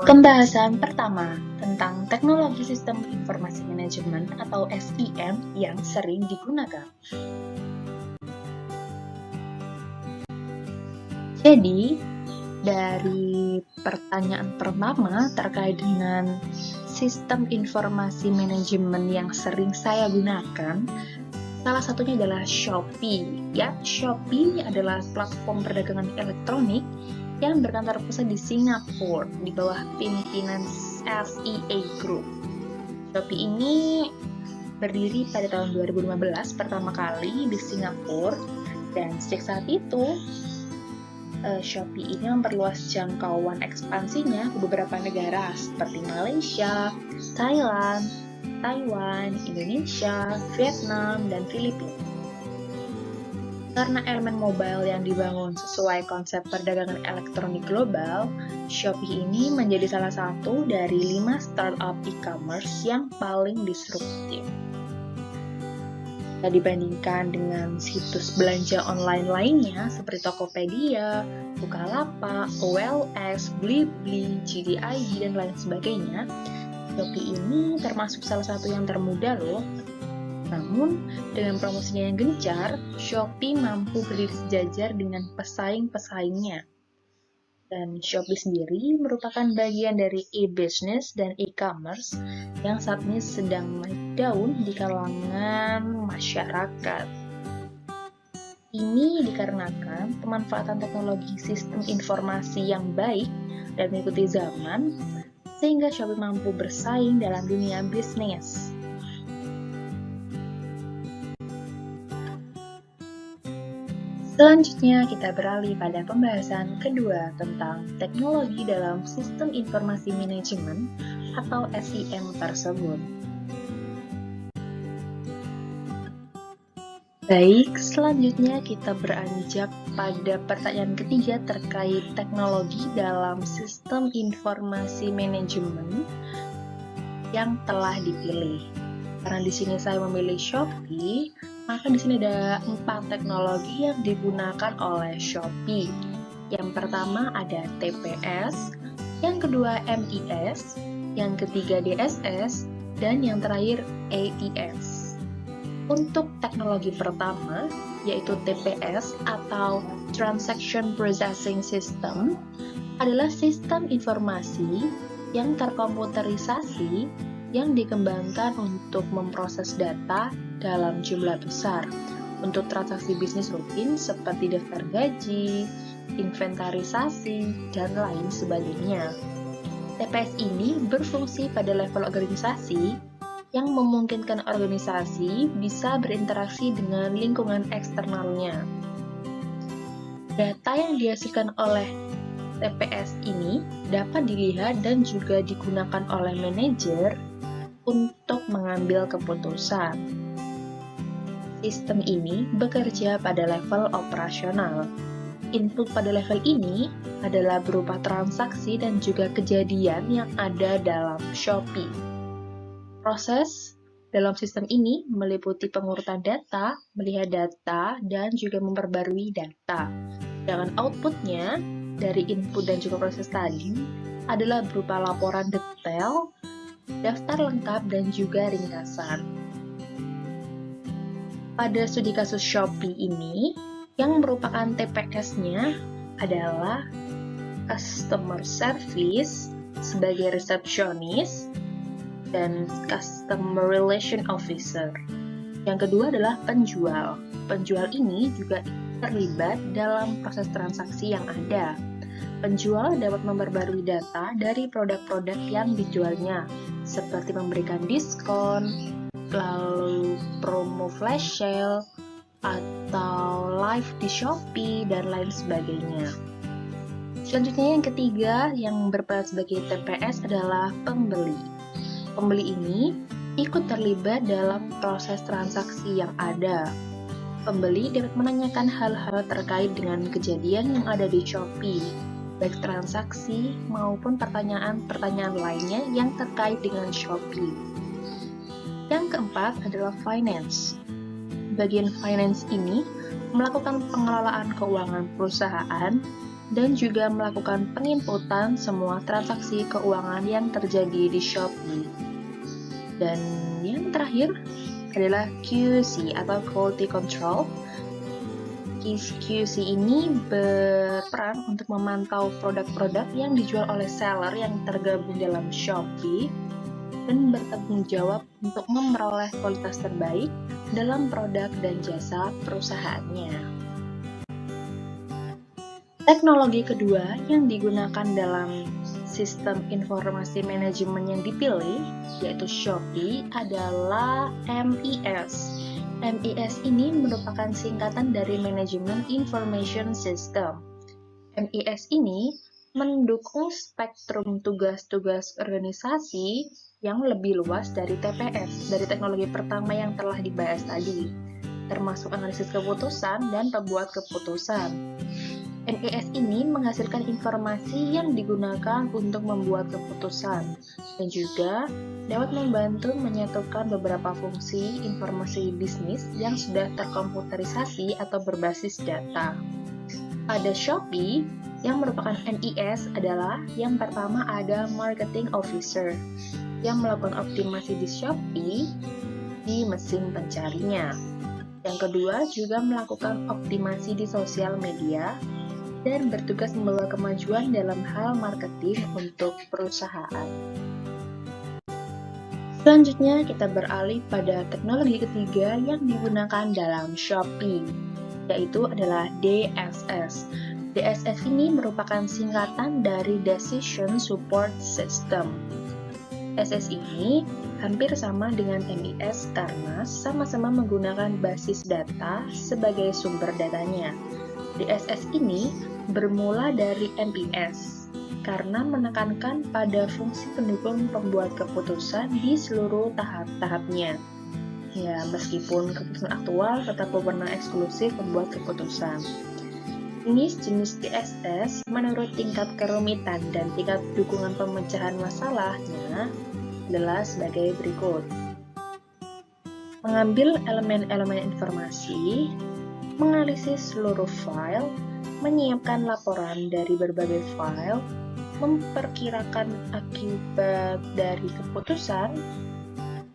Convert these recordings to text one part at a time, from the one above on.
Pembahasan pertama tentang teknologi sistem informasi manajemen atau SIM yang sering digunakan. Jadi, dari pertanyaan pertama terkait dengan sistem informasi manajemen yang sering saya gunakan, salah satunya adalah Shopee. Ya, Shopee adalah platform perdagangan elektronik yang berkantor pusat di Singapura di bawah pimpinan SEA Group. Shopee ini berdiri pada tahun 2015 pertama kali di Singapura, dan sejak saat itu Shopee ini memperluas jangkauan ekspansinya ke beberapa negara seperti Malaysia, Thailand, Taiwan, Indonesia, Vietnam, dan Filipina. Karena elemen mobile yang dibangun sesuai konsep perdagangan elektronik global, Shopee ini menjadi salah satu dari 5 startup e-commerce yang paling disruptif. Dibandingkan dengan situs belanja online lainnya seperti Tokopedia, Bukalapak, OLX, Blibli, JD.ID, dan lain sebagainya, Shopee ini termasuk salah satu yang termuda loh. Namun, dengan promosinya yang gencar, Shopee mampu berdiri sejajar dengan pesaing-pesaingnya. Dan Shopee sendiri merupakan bagian dari e-business dan e-commerce yang saat ini sedang naik daun di kalangan masyarakat. Ini dikarenakan pemanfaatan teknologi sistem informasi yang baik dan mengikuti zaman, sehingga Shopee mampu bersaing dalam dunia bisnis. Selanjutnya, kita beralih pada pembahasan kedua tentang teknologi dalam sistem informasi manajemen atau SIM tersebut. Baik, selanjutnya kita beranjak pada pertanyaan ketiga terkait teknologi dalam sistem informasi manajemen yang telah dipilih. Karena di sini saya memilih Shopee, maka di sini ada 4 teknologi yang digunakan oleh Shopee. Yang pertama ada TPS, yang kedua MIS, yang ketiga DSS, dan yang terakhir AIS. Untuk teknologi pertama, yaitu TPS atau Transaction Processing System, adalah sistem informasi yang terkomputerisasi yang dikembangkan untuk memproses data dalam jumlah besar untuk transaksi bisnis rutin seperti daftar gaji, inventarisasi, dan lain sebagainya. TPS ini berfungsi pada level organisasi yang memungkinkan organisasi bisa berinteraksi dengan lingkungan eksternalnya. Data yang dihasilkan oleh TPS ini dapat dilihat dan juga digunakan oleh manajer untuk mengambil keputusan. Sistem ini bekerja pada level operasional. Input pada level ini adalah berupa transaksi dan juga kejadian yang ada dalam Shopee. Proses dalam sistem ini meliputi pengurutan data, melihat data, dan juga memperbarui data. Sedangkan outputnya dari input dan juga proses tadi adalah berupa laporan detail, daftar lengkap, dan juga ringkasan. Pada studi kasus Shopee ini, yang merupakan TPS-nya adalah Customer Service sebagai resepsionis dan Customer Relation Officer. Yang kedua adalah penjual. Penjual ini juga terlibat dalam proses transaksi yang ada. Penjual dapat memperbarui data dari produk-produk yang dijualnya, seperti memberikan diskon, lalu promo flash sale, atau live di Shopee, dan lain sebagainya. Selanjutnya yang ketiga yang berperan sebagai TPS adalah pembeli. Pembeli ini ikut terlibat dalam proses transaksi yang ada. Pembeli dapat menanyakan hal-hal terkait dengan kejadian yang ada di Shopee, baik transaksi maupun pertanyaan-pertanyaan lainnya yang terkait dengan Shopee. Yang keempat adalah finance. Bagian finance ini melakukan pengelolaan keuangan perusahaan dan juga melakukan penginputan semua transaksi keuangan yang terjadi di Shopee. Dan yang terakhir adalah QC atau Quality Control. QC ini berperan untuk memantau produk-produk yang dijual oleh seller yang tergabung dalam Shopee dan bertanggung jawab untuk memperoleh kualitas terbaik dalam produk dan jasa perusahaannya. Teknologi kedua yang digunakan dalam sistem informasi manajemen yang dipilih, yaitu Shopee, adalah MES. MES ini merupakan singkatan dari Management Information System. MES ini mendukung spektrum tugas-tugas organisasi yang lebih luas dari TPS, dari teknologi pertama yang telah dibahas tadi, termasuk analisis keputusan dan pembuat keputusan. MES ini menghasilkan informasi yang digunakan untuk membuat keputusan dan juga dapat membantu menyatukan beberapa fungsi informasi bisnis yang sudah terkomputerisasi atau berbasis data. Pada Shopee, yang merupakan MES adalah yang pertama ada Marketing Officer yang melakukan optimasi di Shopee di mesin pencarinya. Yang kedua juga melakukan optimasi di sosial media dan bertugas membawa kemajuan dalam hal marketing untuk perusahaan. Selanjutnya kita beralih pada teknologi ketiga yang digunakan dalam Shopee, yaitu adalah DSS. DSS ini merupakan singkatan dari Decision Support System. DSS ini hampir sama dengan MES karena sama-sama menggunakan basis data sebagai sumber datanya. DSS ini bermula dari MES karena menekankan pada fungsi pendukung pembuat keputusan di seluruh tahap-tahapnya. Ya, meskipun keputusan aktual tetap berwenang eksklusif pembuat keputusan. Jenis DSS menurut tingkat kerumitan dan tingkat dukungan pemecahan masalahnya adalah sebagai berikut. Mengambil elemen-elemen informasi, menganalisis seluruh file, menyiapkan laporan dari berbagai file, memperkirakan akibat dari keputusan,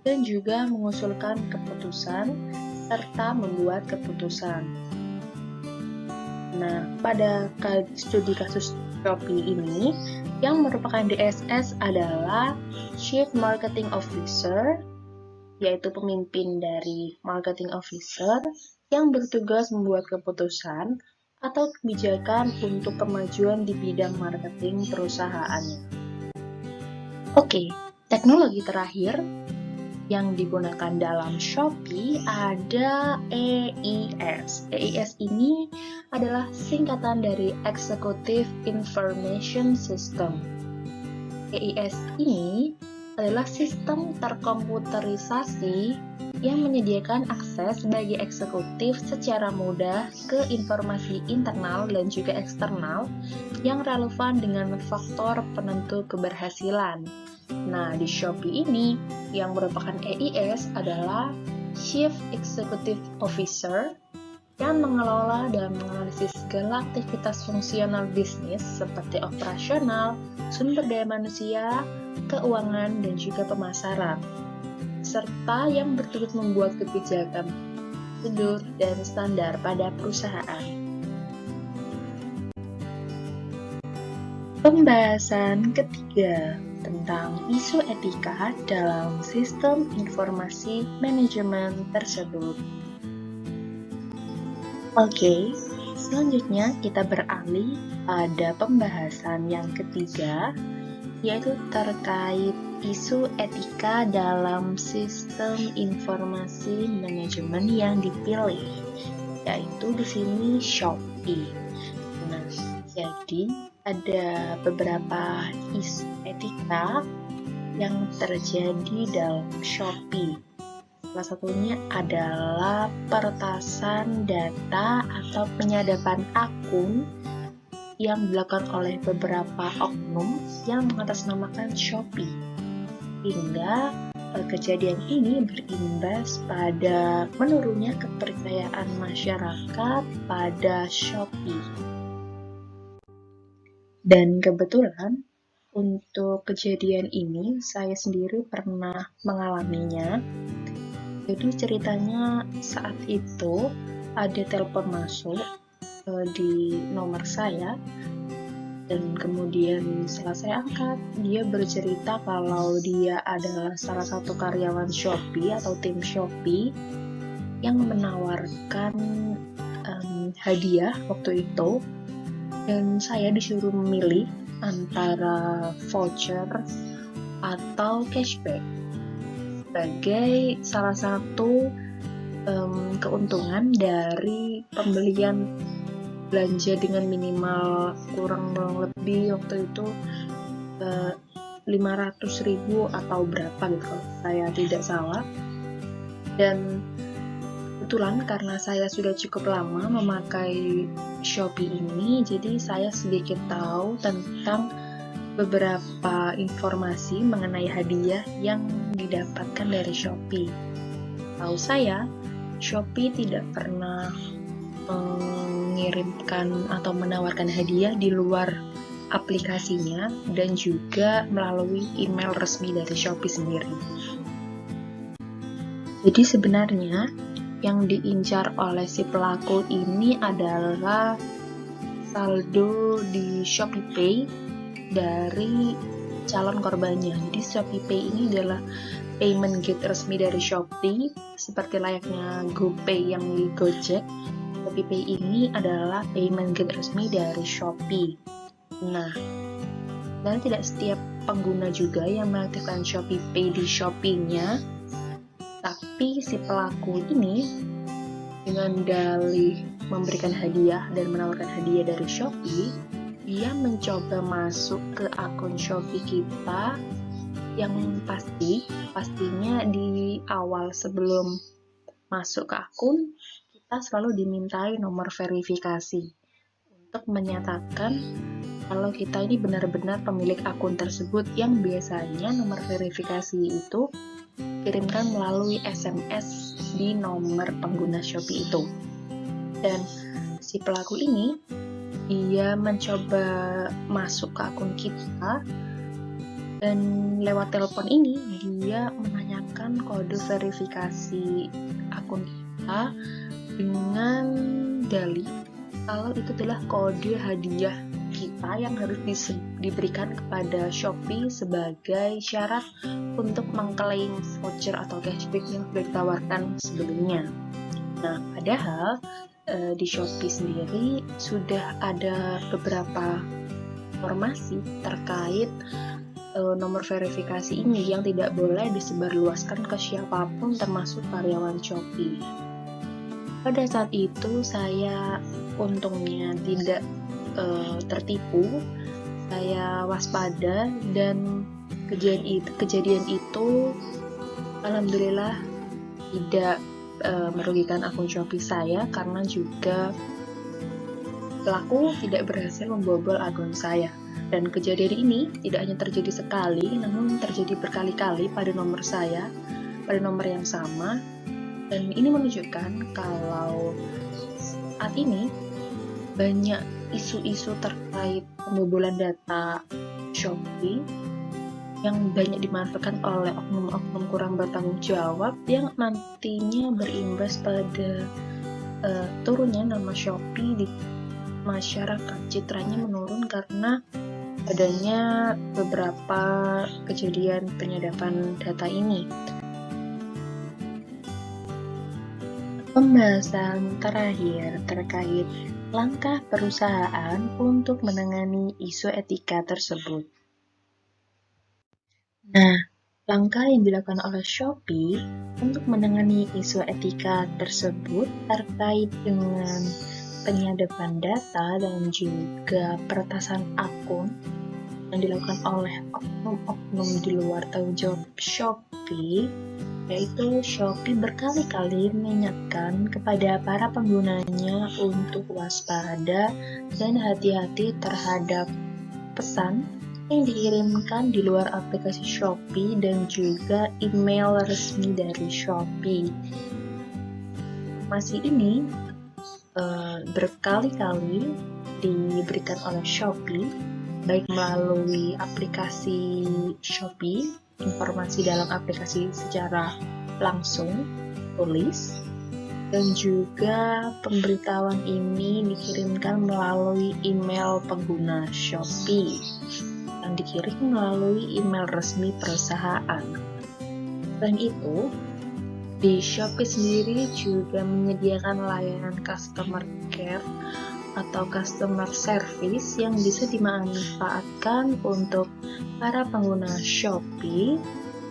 dan juga mengusulkan keputusan, serta membuat keputusan. Nah, pada studi kasus Shopee ini, yang merupakan DSS adalah Chief Marketing Officer, yaitu pemimpin dari Marketing Officer, yang bertugas membuat keputusan atau kebijakan untuk kemajuan di bidang marketing perusahaannya. Oke, teknologi terakhir yang digunakan dalam Shopee ada EIS. EIS ini adalah singkatan dari Executive Information System. EIS ini adalah sistem terkomputerisasi yang menyediakan akses bagi eksekutif secara mudah ke informasi internal dan juga eksternal yang relevan dengan faktor penentu keberhasilan. Nah, di Shopee ini yang merupakan EIS adalah Chief Executive Officer yang mengelola dan menganalisis segala aktivitas fungsional bisnis seperti operasional, sumber daya manusia, keuangan, dan juga pemasaran, serta yang bertugas membuat kebijakan, prosedur, dan standar pada perusahaan. Pembahasan ketiga tentang isu etika dalam sistem informasi manajemen tersebut. Oke, selanjutnya kita beralih pada pembahasan yang ketiga, yaitu terkait isu etika dalam sistem informasi manajemen yang dipilih, yaitu di sini Shopee. Nah, jadi ada beberapa isu etika yang terjadi dalam Shopee. Salah satunya adalah peretasan data atau penyadapan akun yang dilakukan oleh beberapa oknum yang mengatasnamakan Shopee. Hingga kejadian ini berimbas pada menurunnya kepercayaan masyarakat pada Shopee. Dan kebetulan untuk kejadian ini saya sendiri pernah mengalaminya. Jadi ceritanya saat itu ada telepon masuk di nomor saya, dan kemudian setelah saya angkat, dia bercerita kalau dia adalah salah satu karyawan Shopee atau tim Shopee yang menawarkan hadiah waktu itu, dan saya disuruh memilih antara voucher atau cashback sebagai salah satu keuntungan dari pembelian belanja dengan minimal kurang lebih waktu itu 500.000 atau berapa gitu kalau saya tidak salah. Dan kebetulan karena saya sudah cukup lama memakai Shopee ini, jadi saya sedikit tahu tentang beberapa informasi mengenai hadiah yang didapatkan dari Shopee. Tahu saya, Shopee tidak pernah mengirimkan atau menawarkan hadiah di luar aplikasinya dan juga melalui email resmi dari Shopee sendiri. Jadi sebenarnya yang diincar oleh si pelaku ini adalah saldo di ShopeePay dari calon korbannya. Jadi ShopeePay ini adalah payment gate resmi dari Shopee, seperti layaknya GoPay yang di Gojek. ShopeePay ini adalah payment gate resmi dari Shopee. Nah, dan tidak setiap pengguna juga yang mengaktifkan ShopeePay di Shopee-nya, tapi si pelaku ini dengan dalih memberikan hadiah dan menawarkan hadiah dari Shopee, dia mencoba masuk ke akun Shopee kita yang pastinya di awal sebelum masuk ke akun, kita selalu dimintai nomor verifikasi untuk menyatakan kalau kita ini benar-benar pemilik akun tersebut, yang biasanya nomor verifikasi itu kirimkan melalui SMS di nomor pengguna Shopee itu. Dan si pelaku ini, dia mencoba masuk ke akun kita, dan lewat telepon ini dia menanyakan kode verifikasi akun kita dengan dalih kalau itu adalah kode hadiah kita yang harus diberikan kepada Shopee sebagai syarat untuk mengklaim voucher atau cashback yang sudah ditawarkan sebelumnya. Nah, padahal di Shopee sendiri sudah ada beberapa informasi terkait nomor verifikasi ini yang tidak boleh disebarluaskan ke siapapun termasuk karyawan Shopee. Pada saat itu saya untungnya tidak tertipu, saya waspada, dan kejadian itu alhamdulillah tidak merugikan akun Shopee saya, karena juga pelaku tidak berhasil membobol akun saya. Dan kejadian ini tidak hanya terjadi sekali, namun terjadi berkali-kali pada nomor saya, pada nomor yang sama. Dan ini menunjukkan kalau saat ini banyak isu-isu terkait pembobolan data Shopee yang banyak dimanfaatkan oleh oknum-oknum kurang bertanggung jawab, yang nantinya berimbas pada turunnya nama Shopee di masyarakat. Citranya menurun karena adanya beberapa kejadian penyadapan data ini. Pembahasan terakhir terkait langkah perusahaan untuk menangani isu etika tersebut. Nah, langkah yang dilakukan oleh Shopee untuk menangani isu etika tersebut terkait dengan penyadapan data dan juga peretasan akun yang dilakukan oleh oknum-oknum di luar tanggung jawab Shopee, yaitu Shopee berkali-kali mengingatkan kepada para penggunanya untuk waspada dan hati-hati terhadap pesan yang dikirimkan di luar aplikasi Shopee dan juga email resmi dari Shopee. Informasi ini berkali-kali diberikan oleh Shopee baik melalui aplikasi Shopee, informasi dalam aplikasi secara langsung, tulis, dan juga pemberitahuan ini dikirimkan melalui email pengguna Shopee yang dikirim melalui email resmi perusahaan. Selain itu, di Shopee sendiri juga menyediakan layanan customer care atau customer service yang bisa dimanfaatkan untuk para pengguna Shopee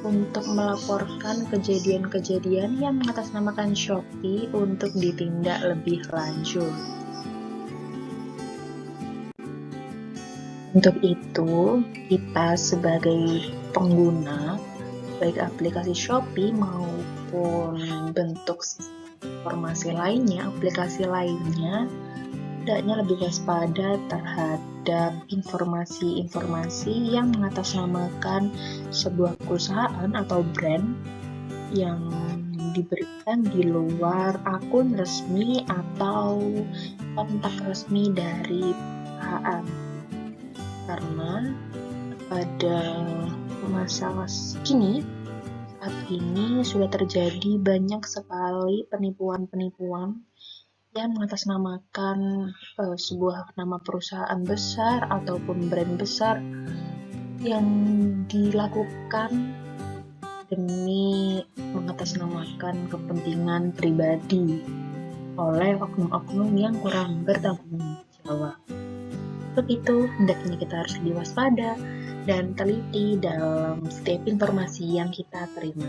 untuk melaporkan kejadian-kejadian yang mengatasnamakan Shopee untuk ditindak lebih lanjut. Untuk itu, kita sebagai pengguna baik aplikasi Shopee maupun bentuk informasi lainnya, aplikasi lainnya, hendaknya lebih waspada terhadap informasi-informasi yang mengatasnamakan sebuah perusahaan atau brand yang diberikan di luar akun resmi atau kontak resmi dari perusahaan. Karena pada masa kini, saat ini sudah terjadi banyak sekali penipuan-penipuan yang mengatasnamakan sebuah nama perusahaan besar ataupun brand besar yang dilakukan demi mengatasnamakan kepentingan pribadi oleh oknum-oknum yang kurang bertanggung jawab. Untuk itu, hendaknya kita harus lebih waspada dan teliti dalam setiap informasi yang kita terima.